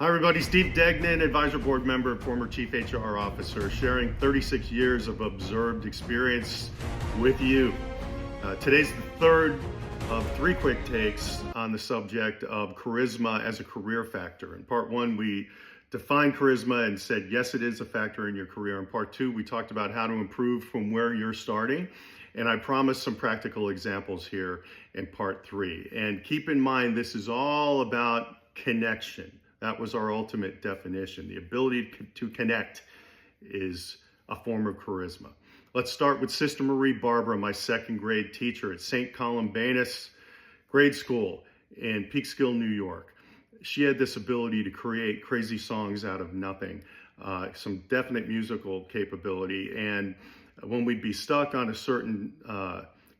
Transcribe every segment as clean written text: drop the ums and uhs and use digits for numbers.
Hi everybody, Steve Degnan, advisor board member, former chief HR officer, sharing 36 years of observed experience with you. Today's the third of three quick takes on the subject of charisma as a career factor. In part one, we defined charisma and said, yes, it is a factor in your career. In part two, we talked about how to improve from where you're starting. And I promised some practical examples here in part three. And keep in mind, this is all about connection. That was our ultimate definition. The ability to connect is a form of charisma. Let's start with Sister Marie Barbara, my second grade teacher at St. Columbanus Grade School in Peekskill, New York. She had this ability to create crazy songs out of nothing, some definite musical capability. And when we'd be stuck on a certain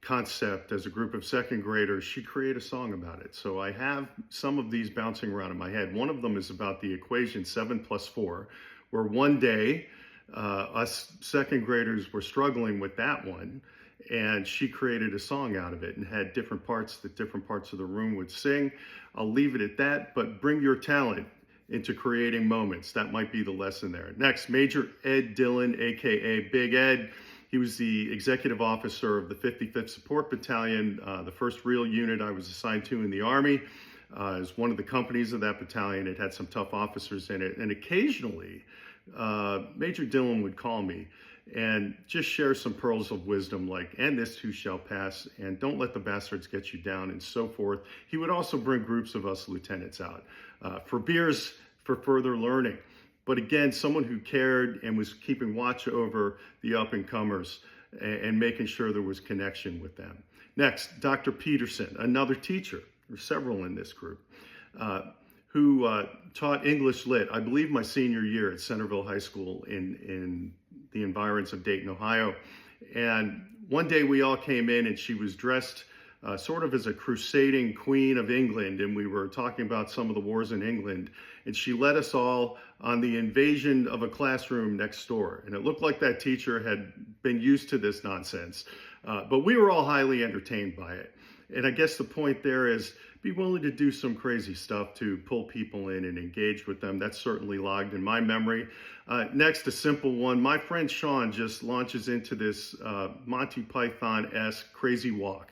concept as a group of second graders, she'd create a song about it. So I have some of these bouncing around in my head. One of them is about the equation 7 + 4, where one day us second graders were struggling with that one, and she created a song out of it and had different parts that different parts of the room would sing. I'll leave it at that, but bring your talent into creating moments. That might be the lesson there. Next, Major Ed Dillon, AKA Big Ed. He was the executive officer of the 55th Support Battalion, the first real unit I was assigned to in the Army. As one of the companies of that battalion, it had some tough officers in it. And occasionally, Major Dillon would call me and just share some pearls of wisdom like, and this too shall pass, and don't let the bastards get you down, and so forth. He would also bring groups of us lieutenants out for beers for further learning. But again, someone who cared and was keeping watch over the up-and-comers and making sure there was connection with them. Next, Dr. Peterson, another teacher, there were several in this group, who taught English Lit, I believe my senior year at Centerville High School in the environs of Dayton, Ohio. And one day we all came in and she was dressed sort of as a crusading queen of England, and we were talking about some of the wars in England, and she led us all on the invasion of a classroom next door. And it looked like that teacher had been used to this nonsense, but we were all highly entertained by it. And I guess the point there is be willing to do some crazy stuff to pull people in and engage with them. That's certainly logged in my memory. Next, a simple one. My friend Sean just launches into this Monty Python-esque crazy walk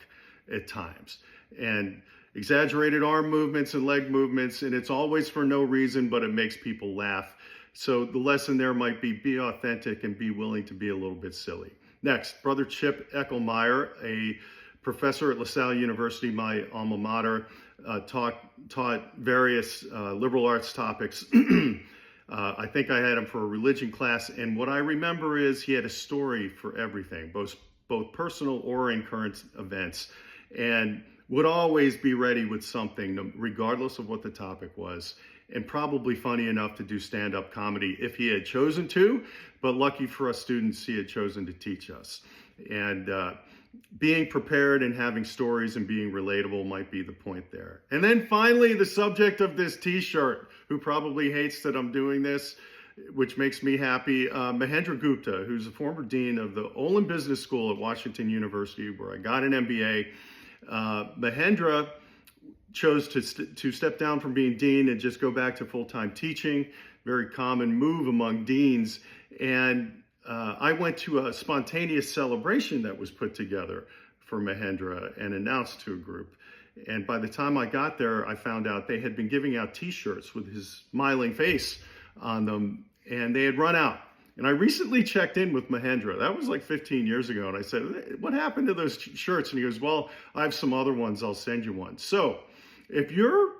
at times, and exaggerated arm movements and leg movements, and it's always for no reason, but it makes people laugh. So the lesson there might be authentic and be willing to be a little bit silly. Next, Brother Chip Eckelmeyer, a professor at LaSalle University, my alma mater, taught various liberal arts topics. I think I had him for a religion class, and what I remember is he had a story for everything, both personal or in current events, and would always be ready with something, regardless of what the topic was, and probably funny enough to do stand-up comedy if he had chosen to, but lucky for us students, he had chosen to teach us. And being prepared and having stories and being relatable might be the point there. And then finally, the subject of this t-shirt, who probably hates that I'm doing this, which makes me happy, Mahendra Gupta, who's a former dean of the Olin Business School at Washington University, where I got an MBA. Mahendra chose to step down from being dean and just go back to full-time teaching, very common move among deans. And I went to a spontaneous celebration that was put together for Mahendra and announced to a group. And by the time I got there, I found out they had been giving out t-shirts with his smiling face on them, and they had run out. And I recently checked in with Mahendra. That was like 15 years ago. And I said, what happened to those shirts? And he goes, well, I have some other ones. I'll send you one. So if your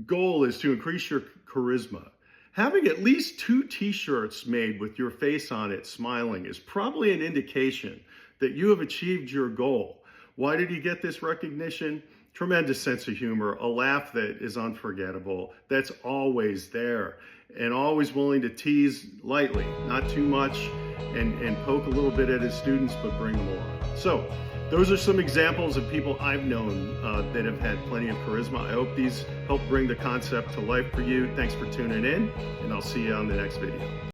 goal is to increase your charisma, having at least 2 t-shirts made with your face on it smiling is probably an indication that you have achieved your goal. Why did he get this recognition? Tremendous sense of humor, a laugh that is unforgettable, that's always there, and always willing to tease lightly, not too much, and poke a little bit at his students, but bring them along. So those are some examples of people I've known that have had plenty of charisma. I hope these help bring the concept to life for you. Thanks for tuning in, and I'll see you on the next video.